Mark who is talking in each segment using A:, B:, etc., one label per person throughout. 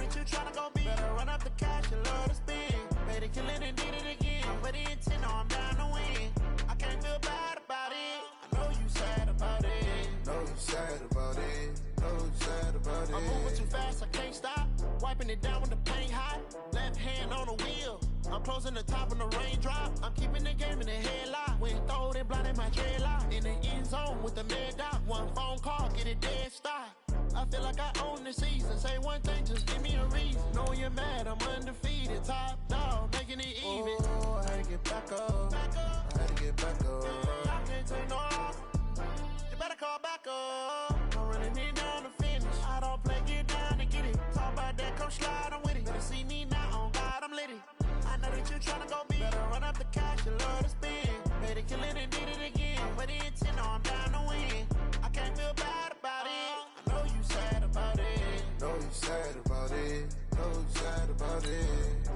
A: that you tryna go be. Better run up the cash, you love to spend. Better kill it and did it again. I'm with the intent, no, I'm down to win. I can't feel bad about it. I know you sad about it.
B: Know you sad about it. Know you sad about it.
A: I'm moving too fast, I can't stop. Wiping it down when the paint hot. Left hand on the wheel. I'm closing the top when the raindrop. I'm keeping the game in the headlock. When throwed and blinded my dreadlock. In the end zone with the mad dot. One phone call, get it dead stop. I feel like I own the season. Say one thing, just give me a reason. Knowing you're mad, I'm undefeated. Top dog, making it even.
B: Oh, I had to get back up. I had to get back up.
A: I can't take no off. You better call back up. I'm running it down to finish. I don't play, get down to get it. Talk about that, come slide, I'm with it. Better see me now, on God, I'm lit it. I know that you tryna go be. Better run up the cash, you love to spend. Better kill it and did it again. But the intent, no, I'm down to win. I can't feel bad about it. I know you sad about it.
B: Know you sad about it. Know you sad about it.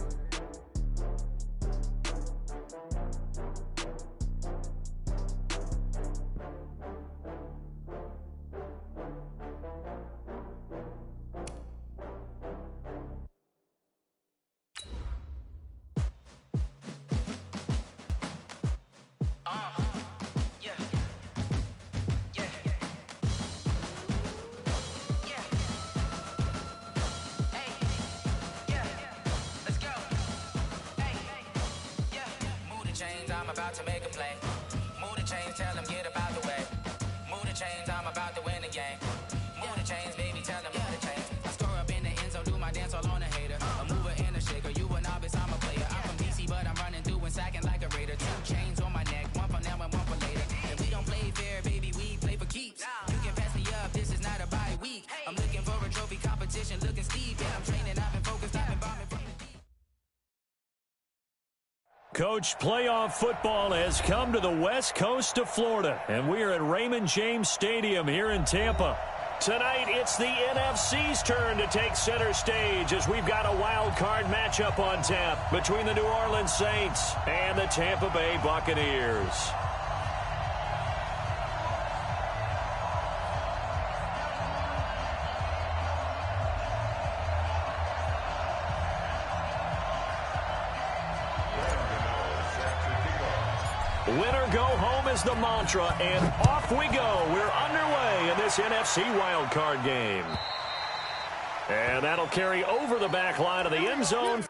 C: I'm about to make a play. Move the chains, tell them get up out the way. Move the chains, I'm about to win the game. Move the chains, baby, tell them move the chains. I score up in the end zone, do my dance all on a hater. A mover and a shaker, you a novice, I'm a player. I'm from DC, but I'm running through and sacking like a raider. 2 chains on my neck, one for now and one for later. And we don't play fair, baby, we play for keeps. You can pass me up, this is not a bye week. I'm looking for a trophy competition, looking steep. And I'm training, I've been focused, I've been bombing from the deep.
D: Coach, playoff football has come to the west coast of Florida, and we are at Raymond James Stadium here in Tampa. Tonight, it's the NFC's turn to take center stage as we've got a wild card matchup on tap between the New Orleans Saints and the Tampa Bay Buccaneers. Winner go home is the mantra, and off we go. We're underway in this NFC wildcard game. And that'll carry over the back line of the end zone.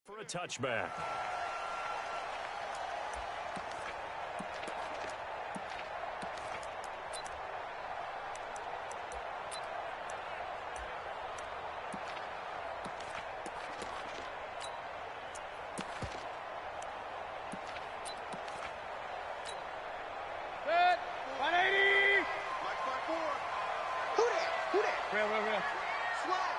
D: For a touchback.
E: Set. 180. Black 4. Who that? Who that? Real. Slide.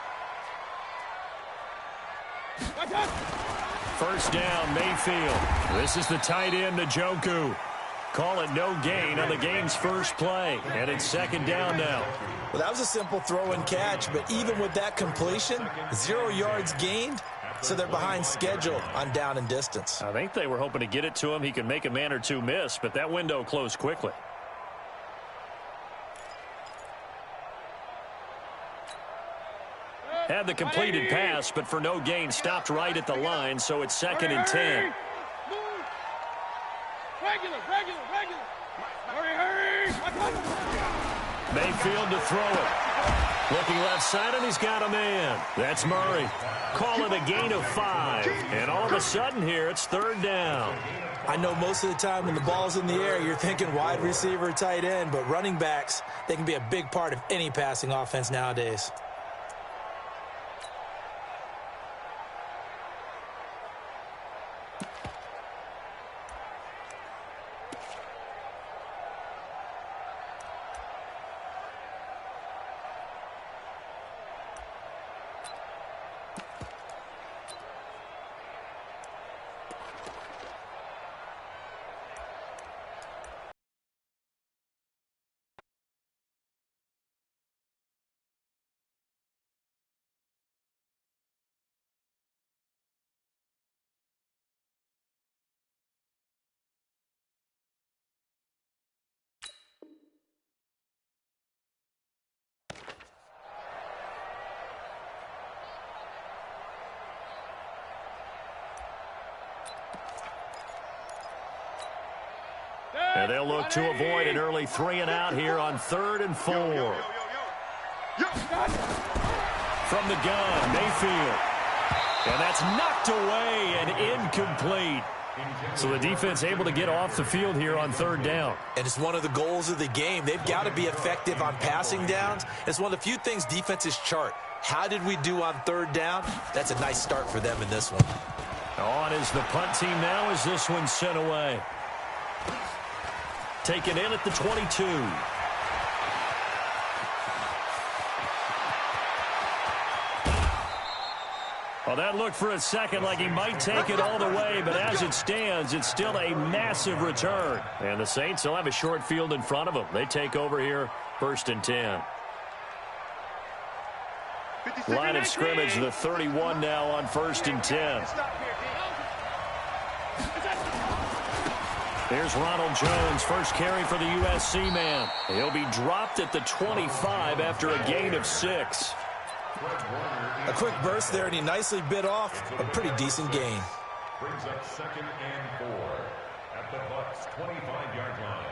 D: First down, Mayfield. This is the tight end, Njoku. Call it no gain on the game's first play. And it's second down now.
F: Well, that was a simple throw and catch, but even with that completion, 0 yards gained, so they're behind schedule on down and distance.
D: I think they were hoping to get it to him. He could make a man or two miss, but that window closed quickly. Had the completed pass, but for no gain, stopped right at the line, so it's second and 10.
E: Regular. Hurry.
D: Mayfield to throw it. Looking left side, and he's got a man. That's Murray. Call it a gain of 5. And all of a sudden here, it's third down.
F: I know most of the time when the ball's in the air, you're thinking wide receiver, tight end, but running backs, they can be a big part of any passing offense nowadays.
D: And they'll look to avoid an early 3-and-out here on 3rd and 4. From the gun, Mayfield. And that's knocked away and incomplete. So the defense able to get off the field here on 3rd down.
F: And it's one of the goals of the game. They've got to be effective on passing downs. It's one of the few things defenses chart. How did we do on 3rd down? That's a nice start for them in this one.
D: On is the punt team now as this one's sent away. Taken in at the 22. Well, that looked for a second like he might take it all the way, but as it stands, it's still a massive return. And the Saints will have a short field in front of them. They take over here, 1st and 10. Line of scrimmage, the 31 now on 1st and 10. Here's Ronald Jones, first carry for the USC man. He'll be dropped at the 25 after a gain of 6.
F: A quick burst there, and he nicely bit off a pretty decent gain.
G: Brings up 2nd and 4 at the Bucs 25-yard line.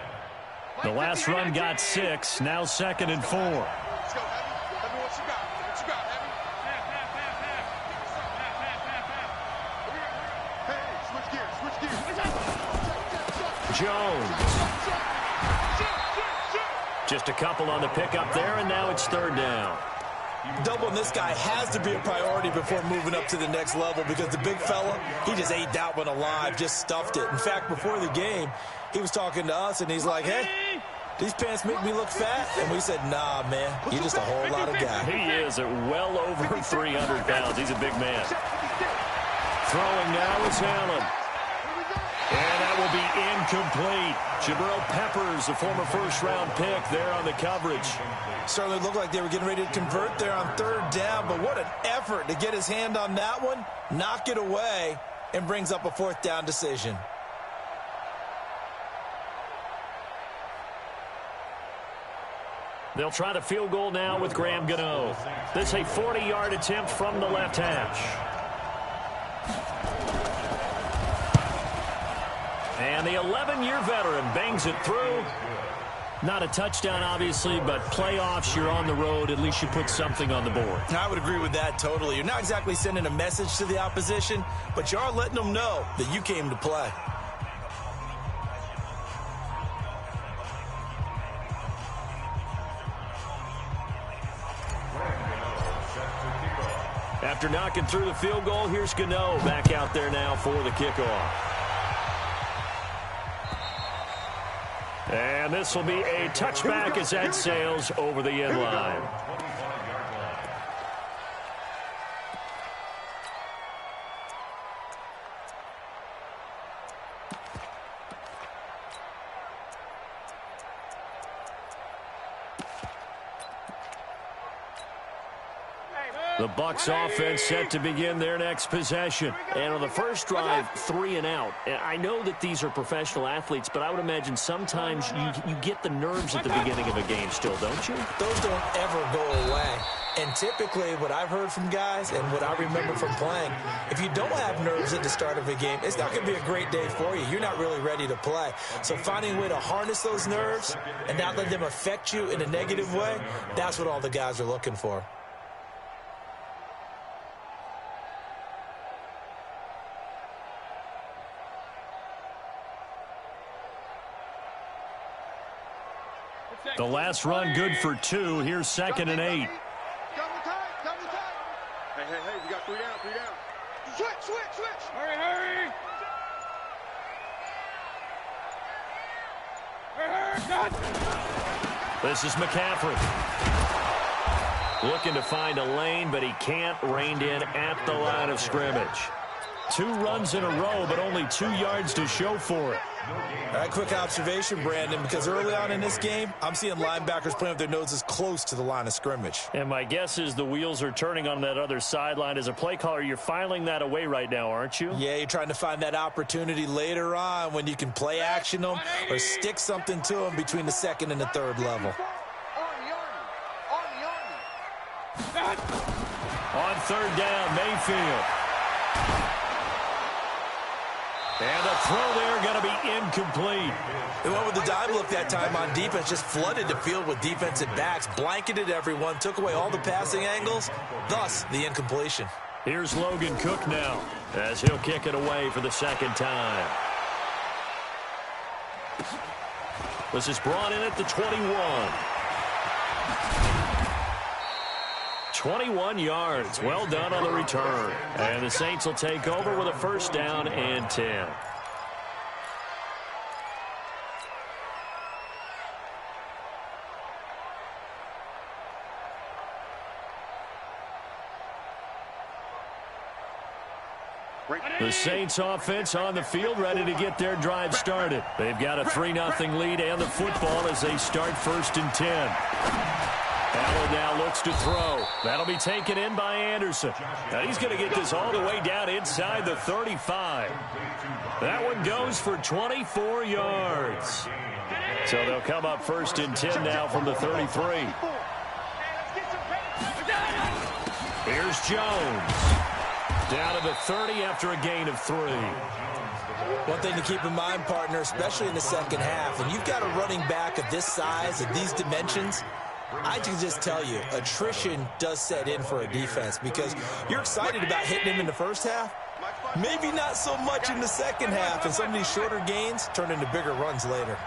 D: The last run got 6, now 2nd and 4.
E: Let's go, Heavy. Heavy, what you got? What you got, Heavy? Hey, switch gears, switch gears.
D: Jones. Just a couple on the pickup there, and now it's 3rd down.
F: Doubling this guy has to be a priority before moving up to the next level because the big fella, he just ate that one alive, just stuffed it. In fact, before the game, he was talking to us, and he's like, hey, these pants make me look fat? And we said, nah, man, you're just a whole lot of guy.
D: He is at well over 300 pounds. He's a big man. Throwing now is Allen. And that will be incomplete. Jabril Peppers, the former first-round pick, there on the coverage.
F: Certainly looked like they were getting ready to convert there on 3rd down, but what an effort to get his hand on that one, knock it away, and brings up a 4th down decision.
D: They'll try the field goal now with Graham Gano. This is a 40-yard attempt from the left hash. And the 11-year veteran bangs it through. Not a touchdown, obviously, but playoffs, you're on the road. At least you put something on the board.
F: I would agree with that totally. You're not exactly sending a message to the opposition, but you are letting them know that you came to play.
D: After knocking through the field goal, here's Gano back out there now for the kickoff. And this will be a touchback as that sails over the end line. The Bucs offense set to begin their next possession. And on the first drive, 3-and-out. I know that these are professional athletes, but I would imagine sometimes you get the nerves at the beginning of a game still, don't you?
F: Those don't ever go away. And typically what I've heard from guys and what I remember from playing, if you don't have nerves at the start of a game, it's not going to be a great day for you. You're not really ready to play. So finding a way to harness those nerves and not let them affect you in a negative way, that's what all the guys are looking for.
D: The last run good for 2. Here's 2nd and 8.
E: Double time. Hey, we got 3 down. Switch. Hurry.
D: This is McCaffrey. Looking to find a lane, but he can't. Reined in at the line of scrimmage. 2 runs in a row, but only 2 yards to show for it.
F: All right, quick observation, Brandon, because early on in this game, I'm seeing linebackers playing with their noses close to the line of scrimmage.
D: And my guess is the wheels are turning on that other sideline. As a play caller, you're filing that away right now, aren't you?
F: Yeah, you're trying to find that opportunity later on when you can play action them or stick something to them between the 2nd and the 3rd level.
D: On 3rd down, Mayfield. And the throw there going to be incomplete.
F: They went with the dime look that time on defense, just flooded the field with defensive backs, blanketed everyone, took away all the passing angles, thus the incompletion.
D: Here's Logan Cook now as he'll kick it away for the second time. This is brought in at the 21. 21 yards. Well done on the return. And the Saints will take over with a first down and 10. The Saints offense on the field ready to get their drive started. They've got a 3-0 lead and the football as they start 1st and 10. Allen now looks to throw. That'll be taken in by Anderson. Now he's going to get this all the way down inside the 35. That one goes for 24 yards. So they'll come up 1st and 10 now from the 33. Here's Jones. Down to the 30 after a gain of 3.
F: One thing to keep in mind, partner, especially in the second half, when you've got a running back of this size, of these dimensions, I can just tell you, attrition does set in for a defense because you're excited about hitting him in the first half, maybe not so much in the second half, and some of these shorter gains turn into bigger runs later.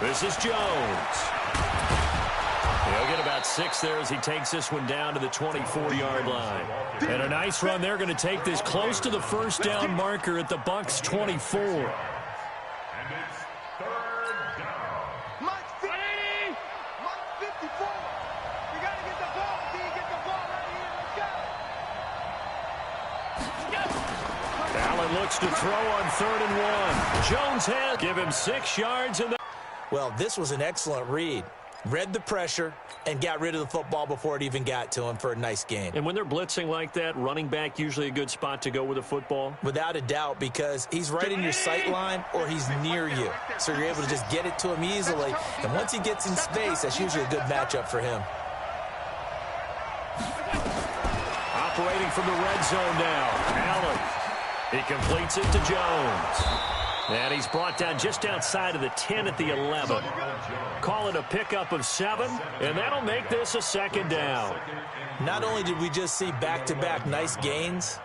D: This is Jones. He'll get about 6 there as he takes this one down to the 24-yard line. And a nice run there, going to take this close to the first down marker at the Bucs 24.
G: And it's 3rd down.
E: Mike 50. Mike 54. You got to get the ball. D, get the ball right here. Let's go.
D: Allen looks to throw on 3rd and 1. Jones has give him 6 yards.
F: Well, this was an excellent read. Read the pressure and got rid of the football before it even got to him for a nice gain.
D: And when they're blitzing like that, running back usually a good spot to go with a football?
F: Without a doubt, because he's right in your sight line or he's near you. So you're able to just get it to him easily. And once he gets in space, that's usually a good matchup for him.
D: Operating from the red zone now. Allen. He completes it to Jones. And he's brought down just outside of the 10 at the 11. Call it a pickup of 7, and that'll make this a 2nd down.
F: Not only did we just see back-to-back nice gains,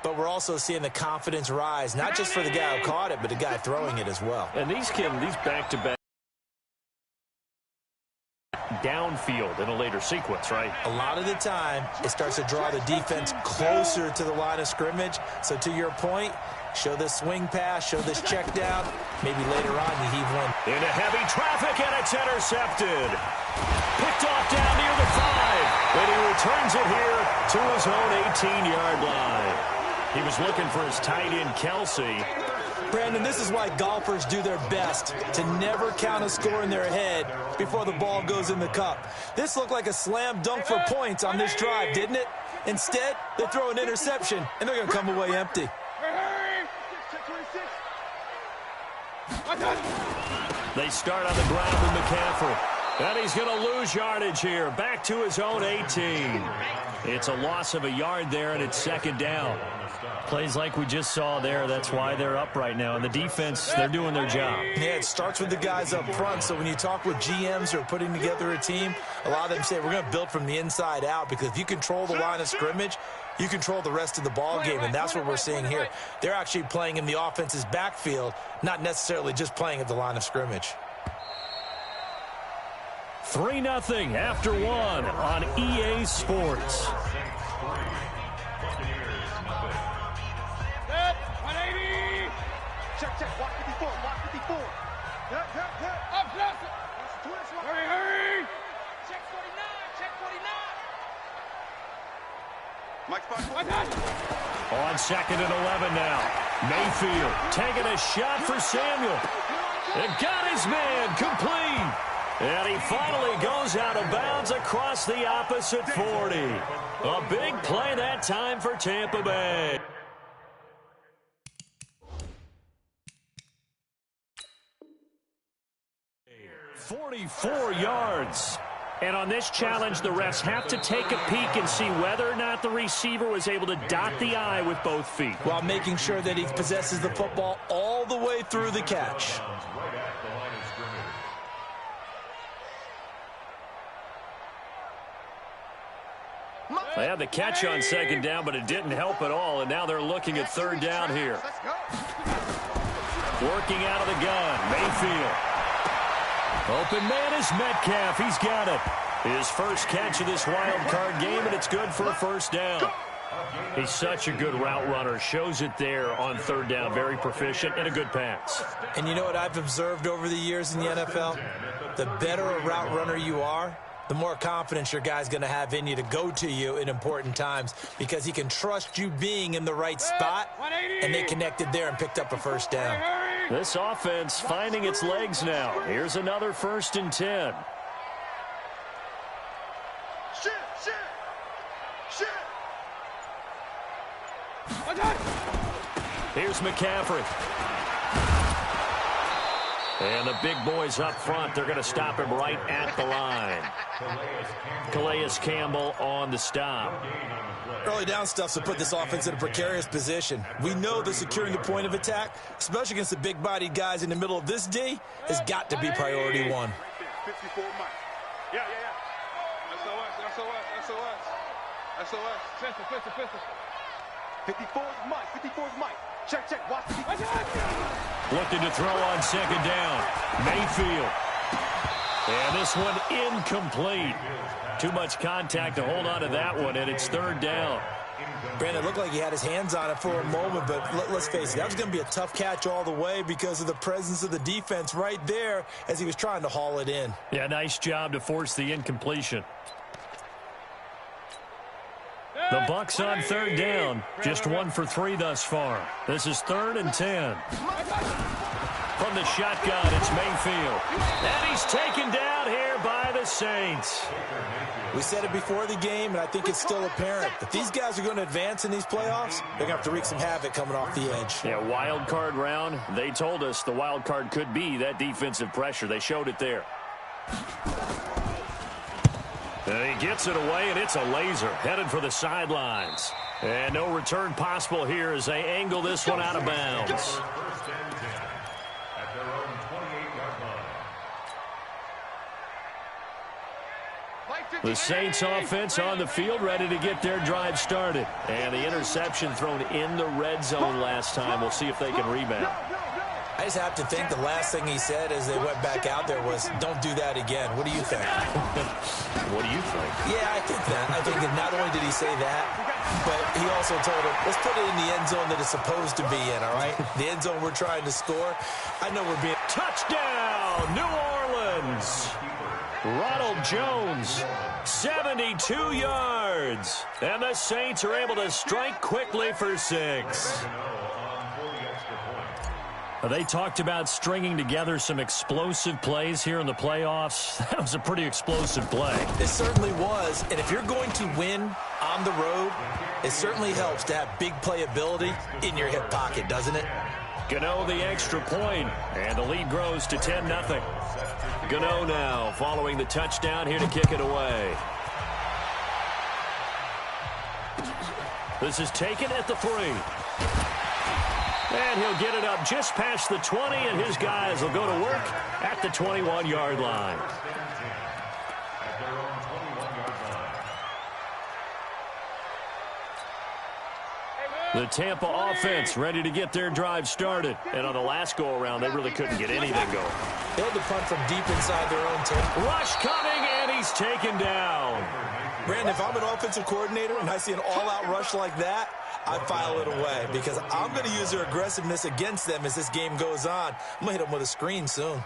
F: but we're also seeing the confidence rise, not just for the guy who caught it, but the guy throwing it as well.
D: And these back-to-back downfield in a later sequence, right?
F: A lot of the time, it starts to draw the defense closer to the line of scrimmage. So to your point, show this swing pass, show this check down. Maybe later on you heave one.
D: Into heavy traffic, and it's intercepted. Picked off down near the 5. And he returns it here to his own 18-yard line. He was looking for his tight end, Kelsey.
F: Brandon, this is why golfers do their best to never count a score in their head before the ball goes in the cup. This looked like a slam dunk for points on this drive, didn't it? Instead, they throw an interception, and they're going to come away empty.
D: They start on the ground with McCaffrey. And he's going to lose yardage here. Back to his own 18. It's a loss of a yard there, and it's 2nd down. Plays like we just saw there. That's why they're up right now. And the defense, they're doing their job.
F: Yeah, it starts with the guys up front. So when you talk with GMs who are putting together a team, a lot of them say we're going to build from the inside out, because if you control the line of scrimmage, you control the rest of the ball game, and that's what we're seeing here. They're actually playing in the offense's backfield, not necessarily just playing at the line of scrimmage.
D: 3-0 after 1 on EA Sports.
E: 180. Check. Block 54. Block 54. Up, hurry. Check 49.
D: On 2nd and 11 now. Mayfield taking a shot for Samuel. And got his man complete. And he finally goes out of bounds across the opposite 40. A big play that time for Tampa Bay. .44 yards. And on this challenge, the refs have to take a peek and see whether or not the receiver was able to dot the I with both feet,
F: while making sure that he possesses the football all the way through the catch.
D: They had the catch on second down, but it didn't help at all, and now they're looking at third down here. Working out of the gun, Mayfield. Open man is Metcalf. He's got it. His first catch of this wild card game, and it's good for a first down. He's such a good route runner. Shows it there on third down. Very proficient and a good pass.
F: And you know what I've observed over the years in the NFL? The better a route runner you are, the more confidence your guy's going to have in you to go to you in important times, because he can trust you being in the right spot, and they connected there and picked up a first down.
D: This offense finding its legs now. Here's another 1st and 10. Here's McCaffrey. And the big boys up front, they're going to stop him right at the line. Calais Campbell on the stop.
F: Early down stuff to put this offense in a precarious position. We know that securing the point of attack, especially against the big-bodied guys in the middle of this D, has got to be priority one.
E: 54 Mike. Yeah. SOS. Pistol. 54's Mike. Check. Watch.
D: Looking to throw on second down. Mayfield. And this one incomplete. Too much contact to hold on to that one, and it's third down.
F: Brandon, it looked like he had his hands on it for a moment, but let's face it, that was going to be a tough catch all the way because of the presence of the defense right there as he was trying to haul it in.
D: Yeah, nice job to force the incompletion. The Bucks on third down. Just 1 for 3 thus far. This is 3rd and 10. From the shotgun, it's Mayfield. And he's taken down here by the Saints.
F: We said it before the game, and I think it's still apparent. If these guys are going to advance in these playoffs, they're going to have to wreak some havoc coming off the edge.
D: Yeah, wild card round. They told us the wild card could be that defensive pressure. They showed it there. And he gets it away, and it's a laser headed for the sidelines. And no return possible here as they angle this one out of bounds. The Saints offense on the field, ready to get their drive started. And the interception thrown in the red zone last time. We'll see if they can rebound.
F: I just have to think the last thing he said as they went back out there was, don't do that again. What do you think?
D: What do you think?
F: Yeah, I think that. I think that not only did he say that, but he also told him, let's put it in the end zone that it's supposed to be in, all right? The end zone we're trying to score. I know we're being...
D: Touchdown, New Orleans! Ronald Jones, 72 yards. And the Saints are able to strike quickly for 6. They talked about stringing together some explosive plays here in the playoffs. That was a pretty explosive play.
F: It certainly was. And if you're going to win on the road, it certainly helps to have big playability in your hip pocket, doesn't it?
D: Gano the extra point, and the lead grows to 10-0. Gano now following the touchdown here to kick it away. This is taken at the 3. And he'll get it up just past the 20, and his guys will go to work at the 21-yard line. The Tampa offense ready to get their drive started. And on the last go-around, they really couldn't get anything going.
F: They had to punt from deep inside their own 10.
D: Rush coming, and he's taken down.
F: Brandon, if I'm an offensive coordinator and I see an all-out rush like that, I file it away because I'm going to use their aggressiveness against them as this game goes on. I'm going to hit them with a screen soon.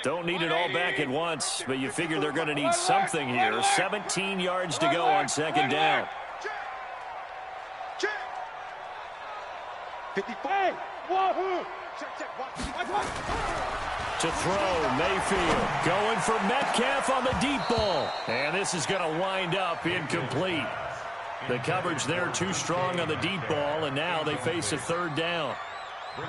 D: Don't need it all back at once, but you figure they're going to need something here. 17 yards to go on second down.
E: 55.
D: To throw, Mayfield going for Metcalf on the deep ball. And this is going to wind up incomplete. The coverage there too strong on the deep ball, and now they face a third down.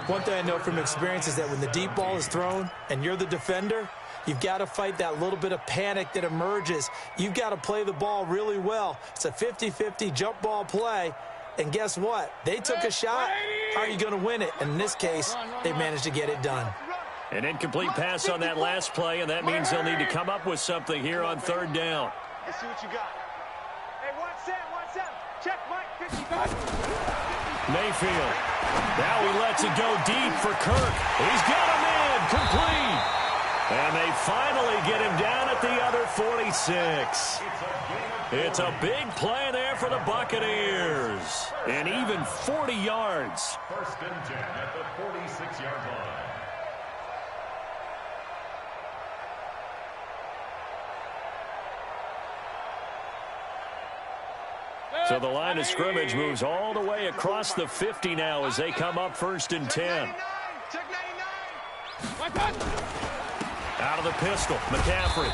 F: One thing I know from experience is that when the deep ball is thrown and you're the defender, you've got to fight that little bit of panic that emerges. You've got to play the ball really well. It's a 50-50 jump ball play. And guess what? They took a shot. How are you going to win it? And in this case, they managed to get it done.
D: An incomplete pass on that last play, and that means they'll need to come up with something here on third down.
E: Let's see what you got. Hey, 1-7. Check, Mike, 55.
D: Mayfield. Now he lets it go deep for Kirk. He's got him in. Complete. And they finally get him down at the other 46. It's a big play there for the Buccaneers. And even 40 yards.
G: First and 10 at the 46-yard line.
D: So the line of scrimmage moves all the way across the 50 now as they come up first and 10.
E: Check 99.
D: Out of the pistol, McCaffrey.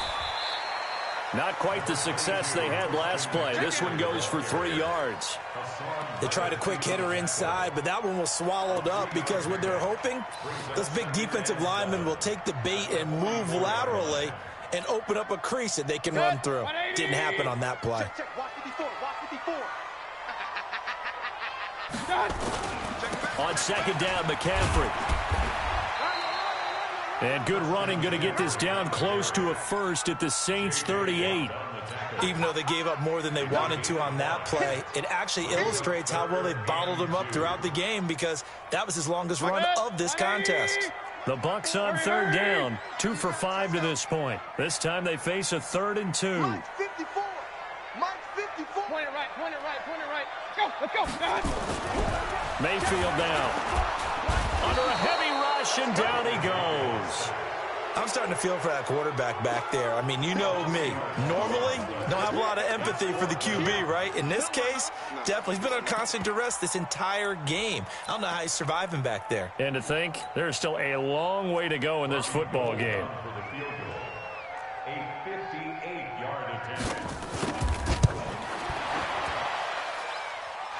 D: Not quite the success they had last play. This one goes for 3 yards.
F: They tried a quick hitter inside, but that one was swallowed up because what they're hoping, those big defensive linemen will take the bait and move laterally and open up a crease that they can run through. Didn't happen on that play.
E: Check, walk 54.
D: On second down, McCaffrey. And good running, going to get this down close to a first at the Saints 38.
F: Even though they gave up more than they wanted to on that play, it actually illustrates how well they bottled him up throughout the game because that was his longest run of this contest.
D: The Bucs on third down, 2 for 5 to this point. This time they face a 3rd and 2.
E: Mike 54. Point it right. Go, let's go.
D: Mayfield now. Under a heavy rush, and down he goes.
F: I'm starting to feel for that quarterback back there. I mean, you know me. Normally, don't have a lot of empathy for the QB, right? In this case, definitely. He's been on constant duress this entire game. I don't know how he's surviving back there.
D: And to think, there's still a long way to go in this football game.
G: A 58-yard attempt.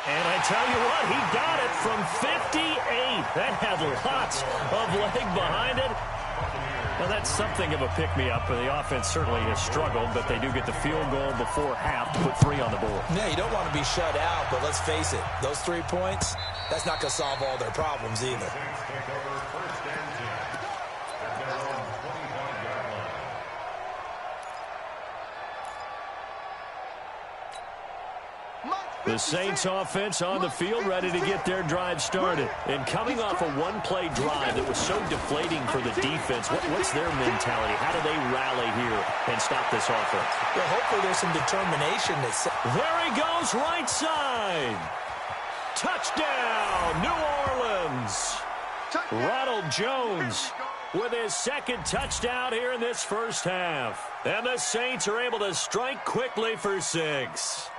D: And I tell you what, he got it from 58. That had lots of leg behind it. Well, that's something of a pick-me-up. The offense certainly has struggled, but they do get the field goal before half to put 3 on the board.
F: Yeah, you don't want to be shut out, but let's face it, those 3 points, that's not going to solve all their problems either.
G: Saints take over first and 10 at their own 25-yard line.
D: The Saints offense on the field ready to get their drive started. And coming off a one-play drive that was so deflating for the defense, what's their mentality? How do they rally here and stop this offense?
F: Well, hopefully there's some determination.
D: There he goes, right side. Touchdown, New Orleans. Ronald Jones with his 2nd touchdown here in this first half. And the Saints are able to strike quickly for 6.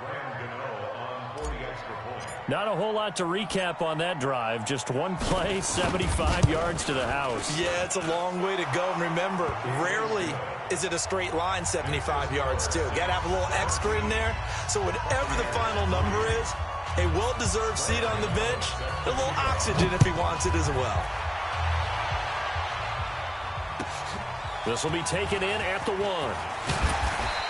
D: Not a whole lot to recap on that drive. Just one play, 75 yards to the house.
F: Yeah, it's a long way to go. And remember, rarely is it a straight line 75 yards, too. Got to have a little extra in there. So whatever the final number is, a well-deserved seat on the bench, a little oxygen if he wants it as well.
D: This will be taken in at the 1.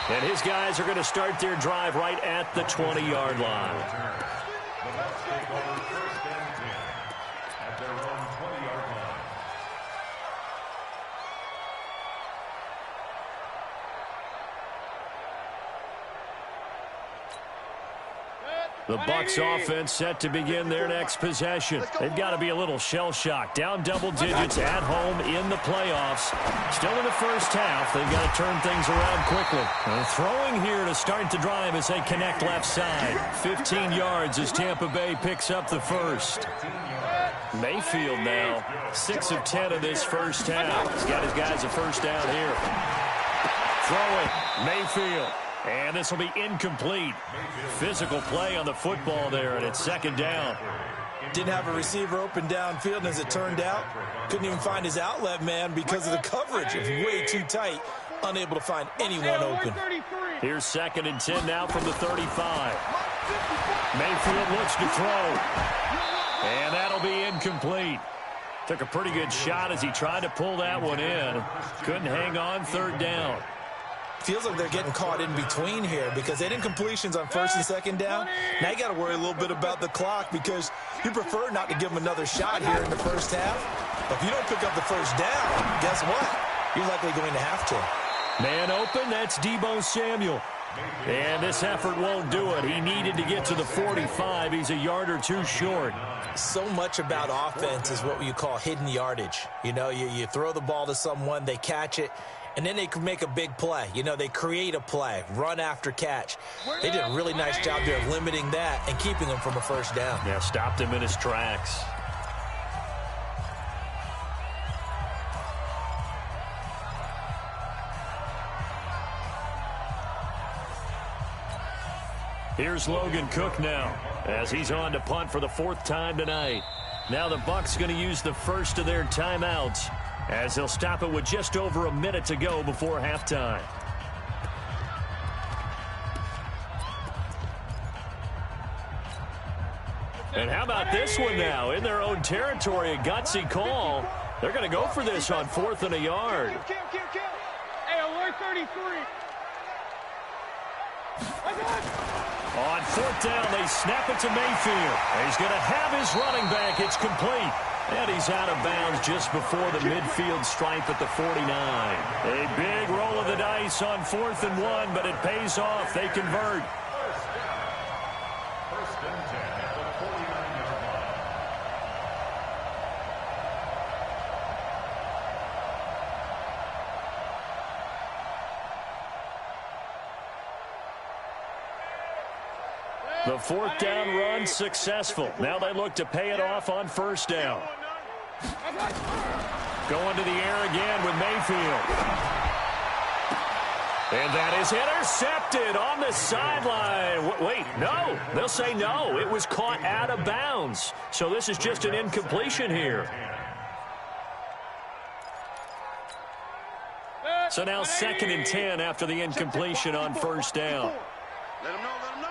D: And his guys are going to start their drive right at the 20-yard line.
G: The Bucs take over first and 10 at their own 20-yard line.
D: The Bucs offense set to begin their next possession. They've got to be a little shell-shocked. Down double digits at home in the playoffs. Still in the first half. They've got to turn things around quickly. Throwing here to start the drive as they connect left side. 15 yards as Tampa Bay picks up the first. Mayfield now, 6 of 10 in this first half. He's got his guys a first down here. Throwing, Mayfield. And this will be incomplete. Physical play on the football there, and it's 2nd down.
F: Didn't have a receiver open downfield, and as it turned out, couldn't even find his outlet man because of the coverage. It was way too tight, unable to find anyone open.
D: Here's 2nd and 10 now from the 35. Mayfield looks to throw. And that'll be incomplete. Took a pretty good shot as he tried to pull that one in. Couldn't hang on, third down.
F: Feels like they're getting caught in between here because they didn't completions on first and second down. Now you got to worry a little bit about the clock because you prefer not to give them another shot here in the first half. But if you don't pick up the first down, guess what? You're likely going to have to.
D: Man open, that's Deebo Samuel. And this effort won't do it. He needed to get to the 45. He's a yard or two short.
F: So much about offense is what you call hidden yardage. You know, you throw the ball to someone, they catch it, and then they can make a big play. You know, they create a play, run after catch. They did a really nice job there of limiting that and keeping him from a first down.
D: Yeah, stopped him in his tracks. Here's Logan Cook now as he's on to punt for the fourth time tonight. Now the Bucs going to use the first of their timeouts as they'll stop it with just over a minute to go before halftime. And how about this one now? In their own territory, a gutsy call. They're going to go for this on 4th and a yard.
E: Hey, alert 33.
D: On 4th down, they snap it to Mayfield. He's going to have his running back. It's complete. And he's out of bounds just before the midfield stripe at the 49. A big roll of the dice on 4th and 1, but it pays off. They convert.
G: First and 10 at the 49-yard line.
D: The 4th down run successful. Now they look to pay it off on 1st down. Going to the air again with Mayfield. And that is intercepted on the sideline. Wait, no. They'll say no. It was caught out of bounds. So this is just an incompletion here. So now 2nd and 10 after the incompletion on 1st down.
E: Let him know, let him know.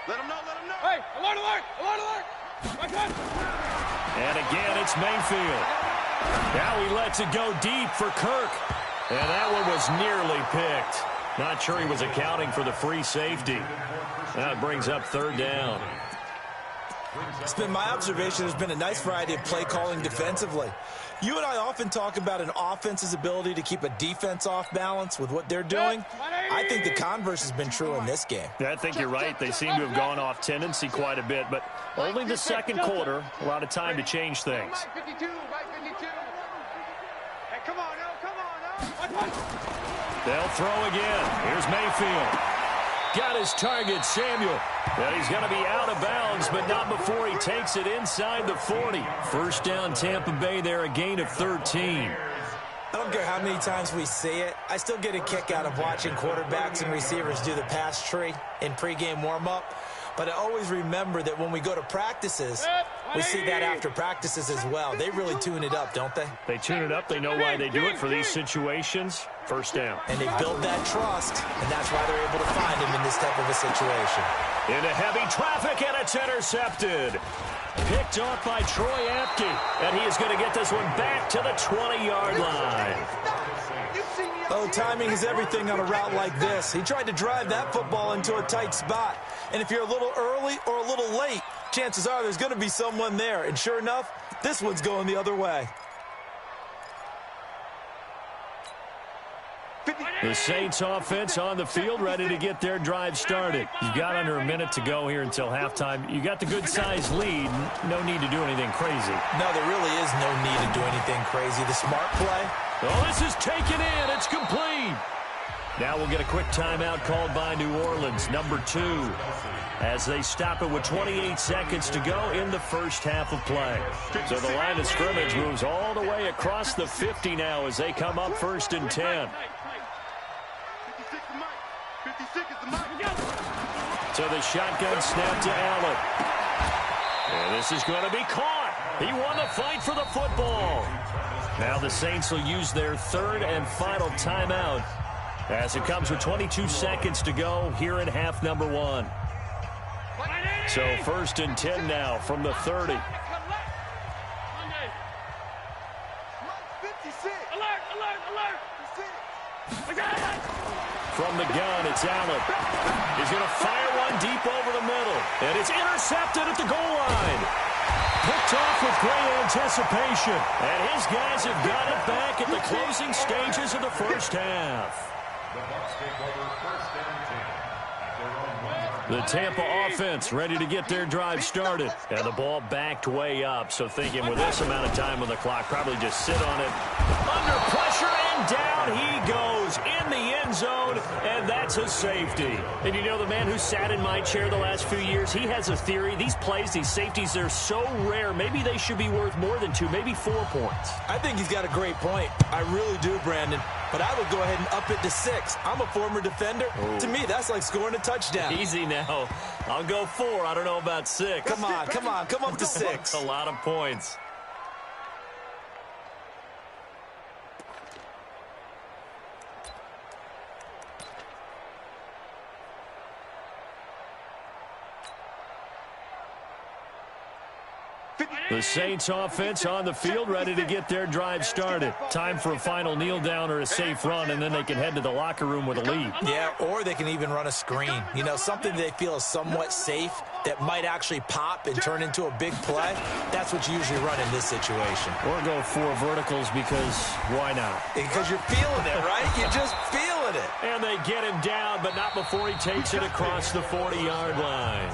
E: Let him know, let him know. Hey, alert, alert, alert, alert.
D: And again, it's Mayfield. Now he lets it go deep for Kirk. And that one was nearly picked. Not sure he was accounting for the free safety. That brings up 3rd down.
F: It's been my observation there's been a nice variety of play calling defensively. You and I often talk about an offense's ability to keep a defense off balance with what they're doing. I think the converse has been true in this game.
D: Yeah, I think you're right. They seem to have gone off tendency quite a bit, but only the second quarter. A lot of time to change things.
E: Mike 52, Mike 52. Hey, come on, no, come on, no.
D: They'll throw again. Here's Mayfield. Got his target, Samuel. And he's going to be out of bounds, but not before he takes it inside the 40. 1st down, Tampa Bay there, a gain of 13.
F: I don't care how many times we see it. I still get a kick out of watching quarterbacks and receivers do the pass tree in pregame warm-up. But I always remember that when we go to practices, we see that after practices as well. They really tune it up, don't they?
D: They tune it up. They know why they do it for these situations. 1st down.
F: And they build that trust, and that's why they're able to find him in this type of a situation.
D: Into heavy traffic, and it's intercepted. Picked off by Troy Apke, and he is going to get this one back to the 20-yard line.
F: Oh, timing is everything on a route like this. He tried to drive that football into a tight spot. And if you're a little early or a little late, chances are there's going to be someone there. And sure enough, this one's going the other way.
D: The Saints offense on the field, ready to get their drive started. You've got under a minute to go here until halftime. You got the good-sized lead. No need to do anything crazy.
F: No, there really is no need to do anything crazy. The smart play.
D: Oh, this is taken in. It's complete. Now we'll get a quick timeout called by New Orleans, number 2, as they stop it with 28 seconds to go in the first half of play. So the line of scrimmage moves all the way across the 50 now as they come up 1st and 10. So the shotgun snap to Allen. And this is going to be caught. He won the fight for the football. Now the Saints will use their 3rd and final timeout as it comes with 22 seconds to go here in half number 1. So 1st and 10 now from the 30. From the gun, it's Allen. He's going to fire one deep over the middle. And it's intercepted at the goal line. Picked off with great anticipation. And his guys have got it back at the closing stages of the first half.
G: The Bucs take over first and 10 at their own 1 yard line.
D: The Tampa offense ready to get their drive started. And the ball backed way up. So thinking with this amount of time on the clock, probably just sit on it. Under pressure, and down he goes in the end zone. And that's a safety. And you know, the man who sat in my chair the last few years, he has a theory. These plays, these safeties, they're so rare. Maybe they should be worth more than 2, maybe 4 points.
F: I think he's got a great point. I really do, Brandon. But I would go ahead and up it to 6. I'm a former defender.
D: Ooh.
F: To me, that's like scoring a touchdown.
D: Easy now. I'll go 4. I don't know about 6.
F: Come on. Come up to 6.
D: A lot of points. The Saints offense on the field, ready to get their drive started. Time for a final kneel down or a safe run, and then they can head to the locker room with a lead.
F: Yeah, or they can even run a screen. You know, something they feel is somewhat safe that might actually pop and turn into a big play. That's what you usually run in this situation.
D: Or go 4 verticals because why not?
F: Because you're feeling it, right? You're just feeling it.
D: And they get him down, but not before he takes it across the 40-yard line.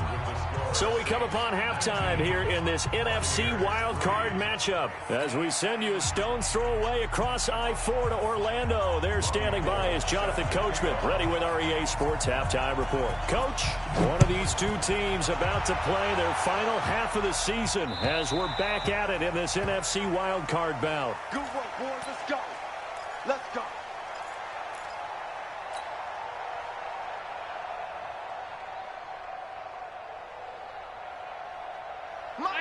D: So we come upon halftime here in this NFC wildcard matchup as we send you a stone's throw away across I-4 to Orlando. There standing by is Jonathan Coachman, ready with our EA Sports Halftime Report. Coach, one of these two teams about to play their final half of the season as we're back at it in this NFC wildcard bout.
E: Good work, boys. Let's go. Let's go.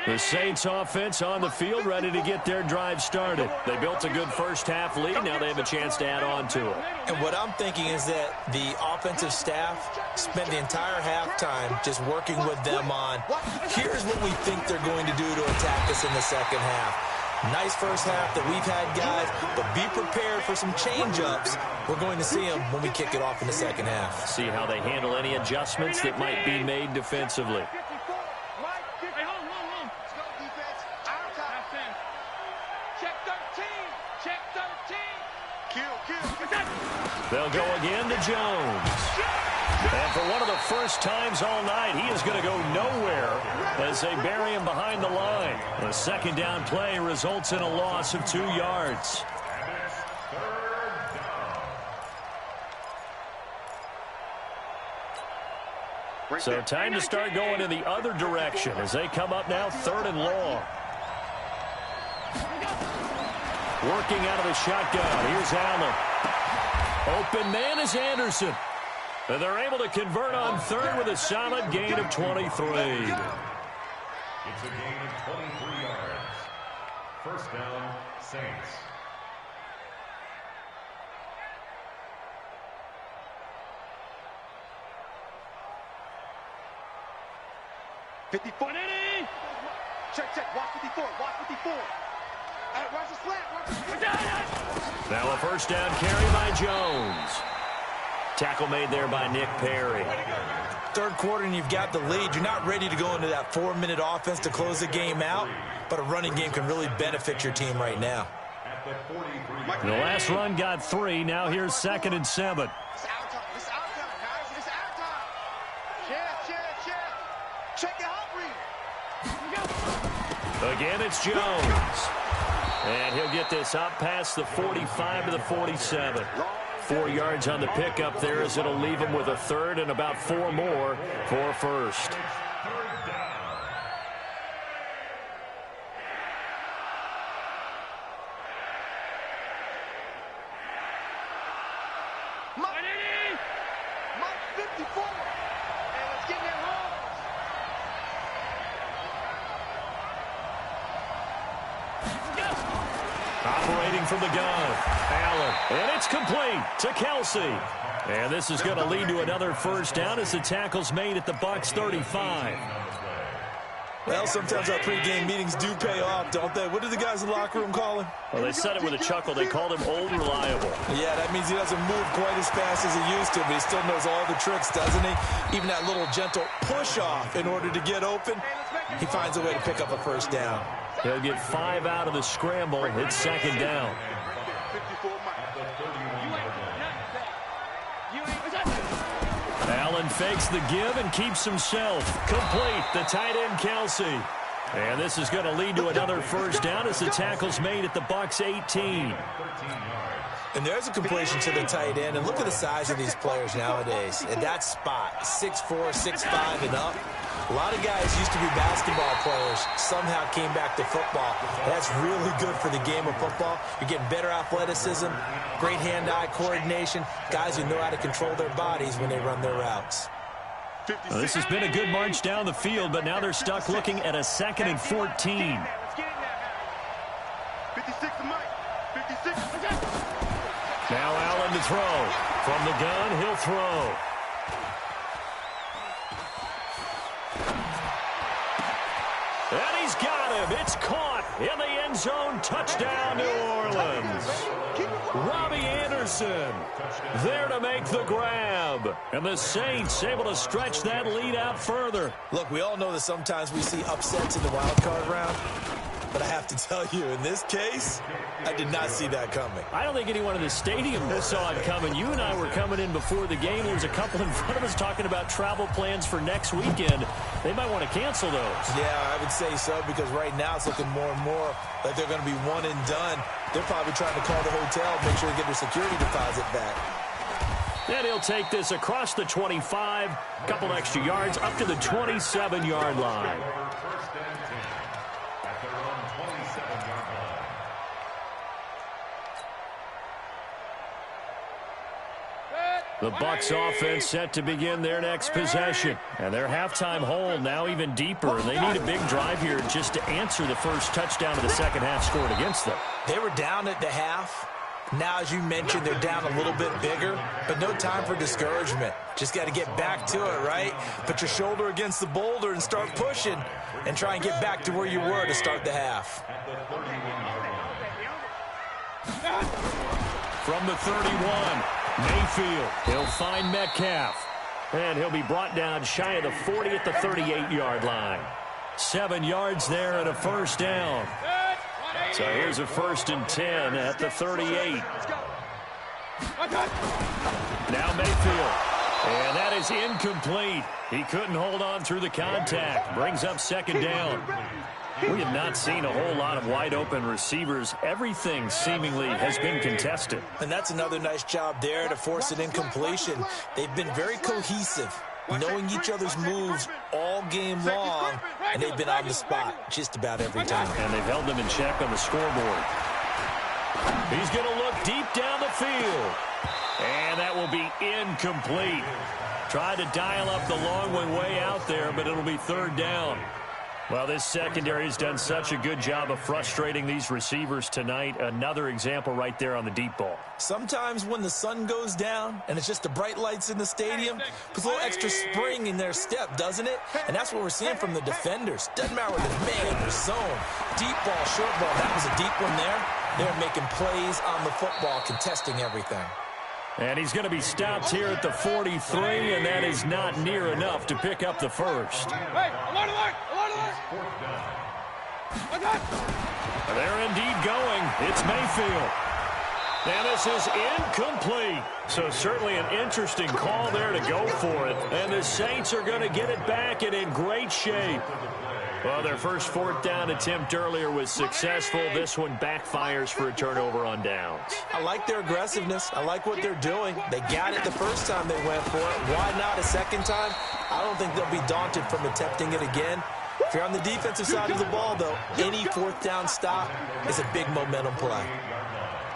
D: The Saints offense on the field, ready to get their drive started. They built a good first half lead. Now they have a chance to add on to it.
F: And what I'm thinking is that the offensive staff spent the entire halftime just working with them on, here's what we think they're going to do to attack us in the second half. Nice first half that we've had, guys, but be prepared for some change-ups. We're going to see them when we kick it off in the second half.
D: See how they handle any adjustments that might be made defensively. They'll go again to Jones. And for one of the first times all night, he is going to go nowhere as they bury him behind the line. The second down play results in a loss of 2 yards. So time to start going in the other direction as they come up now 3rd and long. Working out of the shotgun. Here's Allen. Open man is Anderson. And they're able to convert on 3rd with a solid gain of 23.
G: It's a gain of 23 yards. First down, Saints.
E: Check. Watch 54. Watch 54. Watch the slant.
D: Now a first down carry by Jones. Tackle made there by Nick Perry.
F: Third quarter and you've got the lead. You're not ready to go into that 4-minute offense to close the game out, but a running game can really benefit your team right now.
D: The last run got 3. Now here's 2nd and 7.
E: It's our time. It's our time, guys. It's our time. Check it out,
D: Again, it's Jones. And he'll get this up past the 45 to the 47. 4 yards on the pickup there as it'll leave him with a 3rd and about 4 more for first.
E: Mike 54. And let's get that wrong.
D: Operating from the gun, Allen, and it's complete to Kelsey. And this is going to lead to another first down as the tackle's made at the Bucs 35.
F: Well, sometimes our pregame meetings do pay off, don't they? What do the guys in the locker room call him?
D: Well, they said it with a chuckle. They called him Old Reliable.
F: Yeah, that means he doesn't move quite as fast as he used to, but he still knows all the tricks, doesn't he? Even that little gentle push-off in order to get open, he finds a way to pick up a first down.
D: He'll get 5 out of the scramble. It's second down. Allen fakes the give and keeps himself complete. The tight end, Kelsey. And this is going to lead to another first down as the tackle's made at the Bucs 18.
F: And there's a completion to the tight end. And look at the size of these players nowadays. At that spot, 6'4", 6'5", and up. A lot of guys used to be basketball players, somehow came back to football. That's really good for the game of football. You're getting better athleticism, great hand-eye coordination, guys who know how to control their bodies when they run their routes.
D: Well, this has been a good march down the field, but now they're stuck looking at a 2nd and 14. Now Allen to throw. From the gun, he'll throw. And he's got him. It's caught in the end zone. Touchdown, New Orleans. Robbie Anderson there to make the grab. And the Saints able to stretch that lead out further.
F: Look, we all know that sometimes we see upsets in the wild card round. But I have to tell you, in this case, I did not see that coming.
D: I don't think anyone in the stadium saw it coming. You and I were coming in before the game. There was a couple in front of us talking about travel plans for next weekend. They might want to cancel those.
F: Yeah, I would say so, because right now it's looking more and more like they're going to be one and done. They're probably trying to call the hotel, make sure they get their security deposit back.
D: And he'll take this across the 25, a couple extra yards, up to the 27-yard line. The Bucs offense set to begin their next possession. And their halftime hole now even deeper. And they need a big drive here just to answer the first touchdown of the second half scored against them.
F: They were down at the half. Now, as you mentioned, they're down a little bit bigger, but no time for discouragement. Just got to get back to it, right? Put your shoulder against the boulder and start pushing and try and get back to where you were to start the half.
D: From the 31, Mayfield. He'll find Metcalf. And he'll be brought down shy of the 40 at the 38-yard line. 7 yards there and a first down. So here's a 1st and 10 at the 38. Now Mayfield. And that is incomplete. He couldn't hold on through the contact. Brings up second down. We have not seen a whole lot of wide-open receivers. Everything seemingly has been contested.
F: And that's another nice job there to force an incompletion. They've been very cohesive, knowing each other's moves all game long, and they've been on the spot just about every time.
D: And they've held them in check on the scoreboard. He's going to look deep down the field. And that will be incomplete. Tried to dial up the long one way out there, but it'll be third down. Well, this secondary has done such a good job of frustrating these receivers tonight. Another example right there on the deep ball.
F: Sometimes when the sun goes down and it's just the bright lights in the stadium, puts a little extra spring in their step, doesn't it? And that's what we're seeing from the defenders. Doesn't matter whether it's man or zone. Deep ball, short ball. That was a deep one there. They're making plays on the football, contesting everything.
D: And he's going to be stopped here at the 43, and that is not near enough to pick up the first.
E: Hey, alert!
D: They're indeed going. It's Mayfield. And this is incomplete. So certainly an interesting call there to go for it. And the Saints are going to get it back and in great shape. Well, their first fourth down attempt earlier was successful. This one backfires for a turnover on downs.
F: I like their aggressiveness. I like what they're doing. They got it the first time they went for it. Why not a second time? I don't think they'll be daunted from attempting it again. If you're on the defensive side of the ball, though, any fourth down stop is a big momentum play.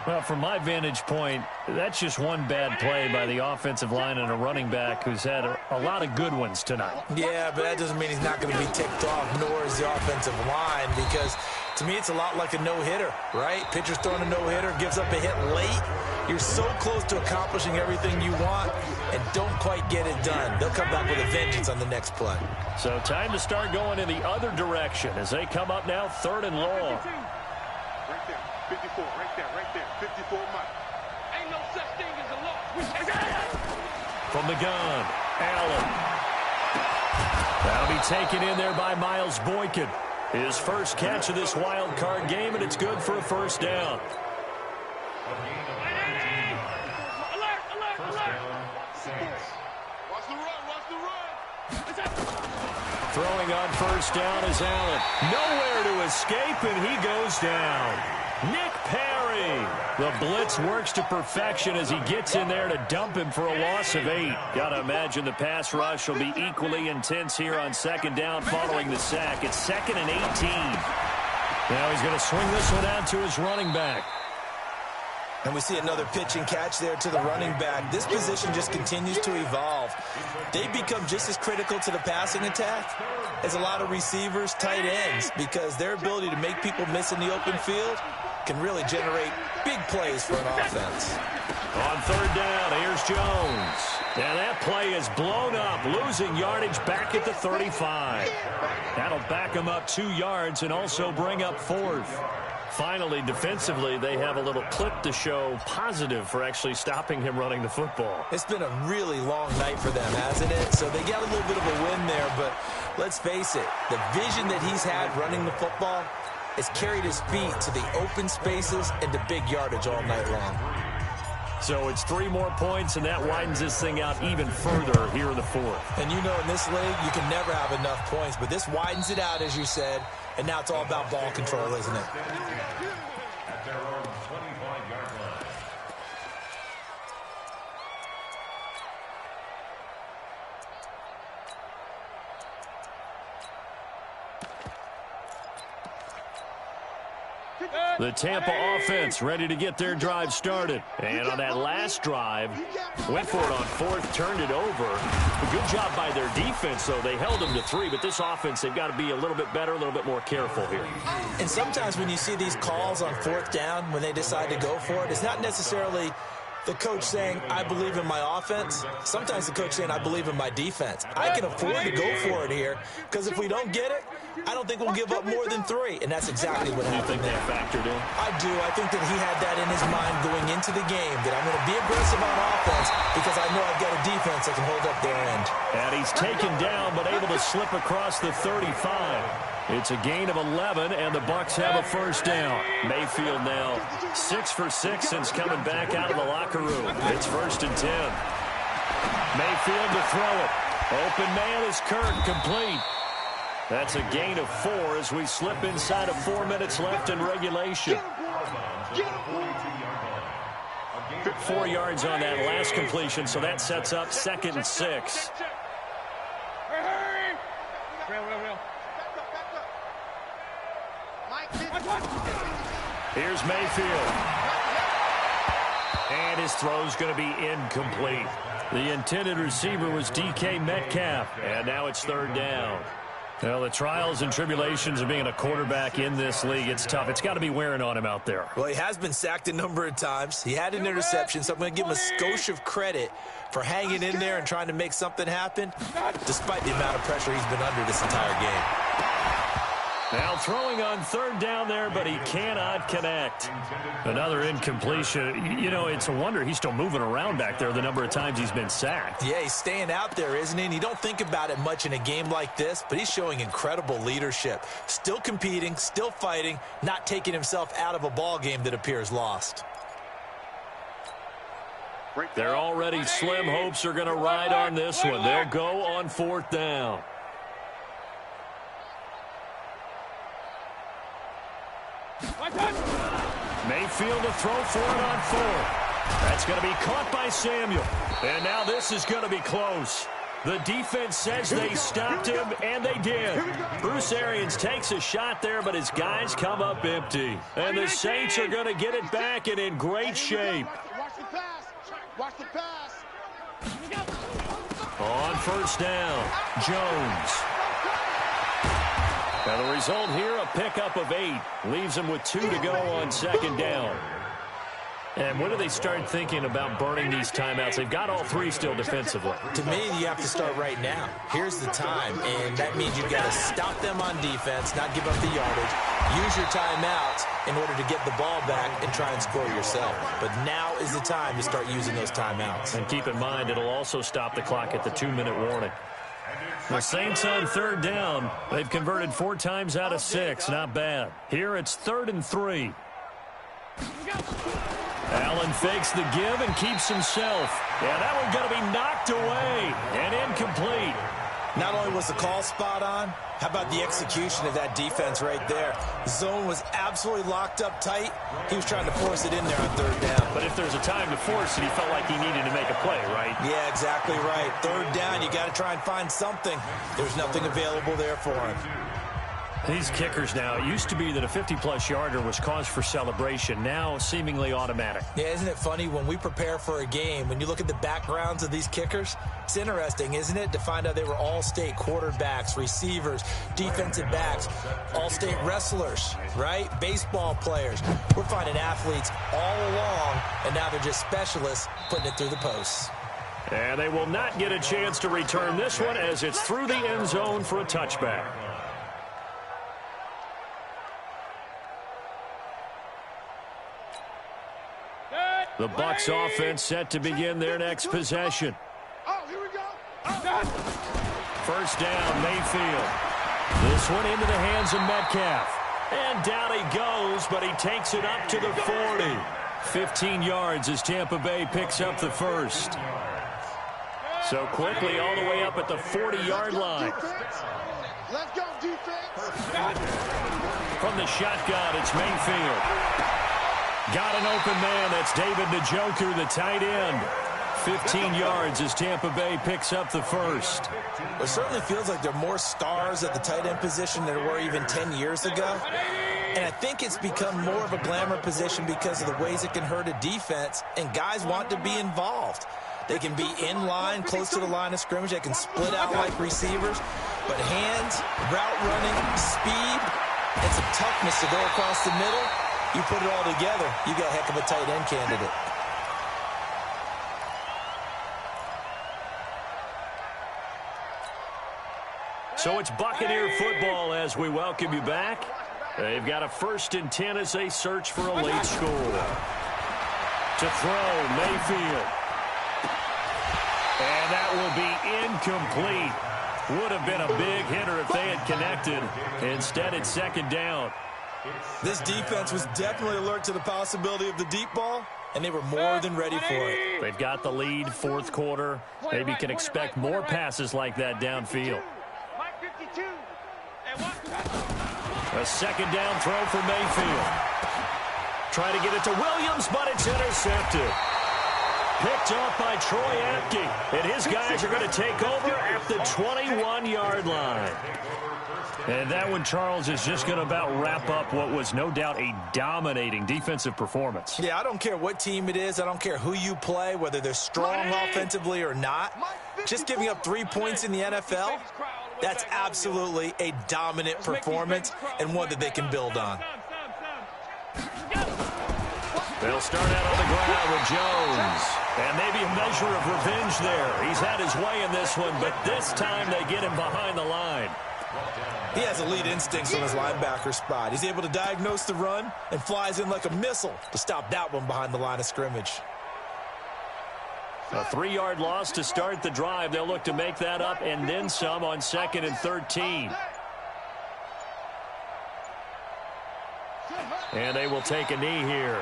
D: Well, from my vantage point, that's just one bad play by the offensive line and a running back who's had a lot of good ones tonight.
F: Yeah, but that doesn't mean he's not going to be ticked off, nor is the offensive line, because to me it's a lot like a no-hitter, right? Pitcher's throwing a no-hitter, gives up a hit late. You're so close to accomplishing everything you want and don't quite get it done. They'll come back with a vengeance on the next play.
D: So time to start going in the other direction as they come up now 3rd and long.
E: Right there, 54, right there, 54 Mike. Ain't no such thing as a loss.
D: From the gun, Allen. That'll be taken in there by Miles Boykin. His first catch of this wild card game, and it's good for a first down. Throwing on first down is Allen. Nowhere to escape, and he goes down. Nick Perry. The blitz works to perfection as he gets in there to dump him for a loss of 8. Got to imagine the pass rush will be equally intense here on 2nd down following the sack. It's 2nd and 18. Now he's going to swing this one out to his running back.
F: And we see another pitch and catch there to the running back. This position just continues to evolve. They become just as critical to the passing attack as a lot of receivers, tight ends, because their ability to make people miss in the open field can really generate big plays for an offense.
D: On 3rd down, here's Jones. And that play is blown up, losing yardage back at the 35. That'll back him up 2 yards and also bring up 4th. Finally, defensively, they have a little clip to show positive for actually stopping him running the football.
F: It's been a really long night for them, hasn't it? So they got a little bit of a win there, but let's face it, the vision that he's had running the football has carried his feet to the open spaces and to big yardage all night long.
D: So it's 3 more points, and that widens this thing out even further here in the 4th.
F: And you know, in this league, you can never have enough points, but this widens it out, as you said, and now it's all about ball control, isn't it?
G: At their own 25-yard line.
D: The Tampa offense ready to get their drive started. And on that last drive, went for it on 4th, turned it over. A good job by their defense, though. They held them to 3, but this offense, they've got to be a little bit better, a little bit more careful here.
F: And sometimes when you see these calls on 4th down, when they decide to go for it, it's not necessarily the coach saying, I believe in my offense. Sometimes the coach saying, I believe in my defense. I can afford to go for it here, because if we don't get it, I don't think we'll give up more than 3. And that's exactly what happened there.
D: You think that factored in?
F: I do. I think that he had that in his mind going into the game, that I'm going to be aggressive on offense because I know I've got a defense that can hold up their end.
D: And he's taken down, but able to slip across the 35. It's a gain of 11, and the Bucs have a first down. Mayfield now 6 for 6 since coming back out of the locker room. It's 1st and 10. Mayfield to throw it. Open man is Kirk, complete. That's a gain of 4 as we slip inside of 4 minutes left in regulation. 4 yards on that last completion, so that sets up 2nd and 6. Here's Mayfield. And his throw's going to be incomplete. The intended receiver was DK Metcalf, and now it's 3rd down. Well, the trials and tribulations of being a quarterback in this league, it's tough. It's got to be wearing on him out there.
F: Well, he has been sacked a number of times. He had an interception, so I'm going to give him a skosh of credit for hanging in there and trying to make something happen, despite the amount of pressure he's been under this entire game.
D: Now throwing on 3rd down there, but he cannot connect. Another incompletion. You know, it's a wonder he's still moving around back there the number of times he's been sacked.
F: Yeah, he's staying out there, isn't he? And you don't think about it much in a game like this, but he's showing incredible leadership. Still competing, still fighting, not taking himself out of a ball game that appears lost.
D: Their already slim hopes are going to ride on this one. They'll go on 4th down. Mayfield to throw for it on 4th. That's going to be caught by Samuel. And now this is going to be close. The defense says they stopped him, and they did. Bruce Arians takes a shot there, but his guys come up empty. And the Saints are going to get it back and in great shape.
E: Watch the pass. Watch the pass.
D: On first down, Jones. Now the result here, a pickup of 8. Leaves them with 2 to go on second down. And when do they start thinking about burning these timeouts? They've got all 3 still defensively.
F: To me, you have to start right now. Here's the time, and that means you've got to stop them on defense, not give up the yardage, use your timeouts in order to get the ball back and try and score yourself. But now is the time to start using those timeouts.
D: And keep in mind, it'll also stop the clock at the 2-minute warning. The Saints on third down. They've converted 4 times out of 6. Not bad. Here it's 3rd and 3. Allen fakes the give and keeps himself. Yeah, that one's going to be knocked away and incomplete.
F: Not only was the call spot on, how about the execution of that defense right there? The zone was absolutely locked up tight. He was trying to force it in there on third down.
D: But if there's a time to force it, he felt like he needed to make a play, right?
F: Yeah, exactly right. Third down, you got to try and find something. There's nothing available there for him.
D: These kickers now, it used to be that a 50-plus yarder was cause for celebration. Now, seemingly automatic.
F: Yeah, isn't it funny when we prepare for a game, when you look at the backgrounds of these kickers, it's interesting, isn't it, to find out they were all-state quarterbacks, receivers, defensive backs, all-state wrestlers, right? Baseball players. We're finding athletes all along, and now they're just specialists putting it through the posts.
D: And they will not get a chance to return this one as it's through the end zone for a touchback. The Bucs offense set to begin their next possession.
E: Oh, here we go.
D: First down, Mayfield. This one into the hands of Metcalf. And down he goes, but he takes it up to the 40. 15 yards as Tampa Bay picks up the first. So quickly all the way up at the 40-yard line.
E: Let's go, defense.
D: From the shotgun, it's Mayfield. Got an open man. That's David Njoku, the tight end. 15 yards as Tampa Bay picks up the first.
F: It certainly feels like there are more stars at the tight end position than there were even 10 years ago. And I think it's become more of a glamour position because of the ways it can hurt a defense, and guys want to be involved. They can be in line, close to the line of scrimmage. They can split out like receivers. But hands, route running, speed, and some toughness to go across the middle, you put it all together, you got a heck of a tight end candidate.
D: So it's Buccaneer football as we welcome you back. They've got a 1st and 10 as they search for a late score. To throw, Mayfield. And that will be incomplete. Would have been a big hitter if they had connected. Instead, it's 2nd down.
F: This defense was definitely alert to the possibility of the deep ball, and they were more than ready for it.
D: They've got the lead, 4th quarter. Maybe can expect more passes like that downfield. A 2nd down throw for Mayfield. Try to get it to Williams, but it's intercepted. Picked off by Troy Apke, and his guys are going to take over at the 21-yard line. And that one, Charles, is just going to about wrap up what was no doubt a dominating defensive performance.
F: Yeah, I don't care what team it is. I don't care who you play, whether they're strong offensively or not. Just giving up 3 points in the NFL, that's absolutely a dominant performance and one that they can build on.
D: They'll start out on the ground with Jones. And maybe a measure of revenge there. He's had his way in this one, but this time they get him behind the line.
F: He has elite instincts on his linebacker spot. He's able to diagnose the run and flies in like a missile to stop that one behind the line of scrimmage.
D: A 3-yard loss to start the drive. They'll look to make that up and then some on 2nd and 13. And they will take a knee here.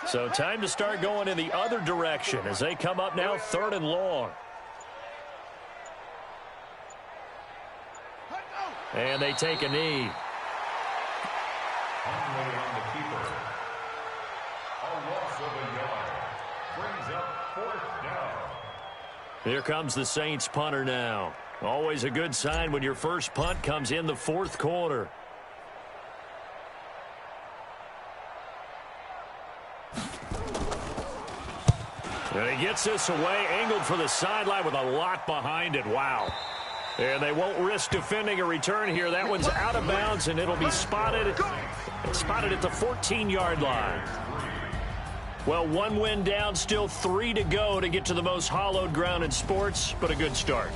D: So time to start going in the other direction as they come up now 3rd and long. And they take a knee.
G: 4th down.
D: Here comes the Saints punter now. Always a good sign when your first punt comes in the 4th quarter. And he gets this away, angled for the sideline with a lot behind it. Wow. And they won't risk defending a return here. That one's out of bounds, and it'll be spotted at the 14-yard line. Well, 1 win down, still 3 to go to get to the most hallowed ground in sports, but a good start.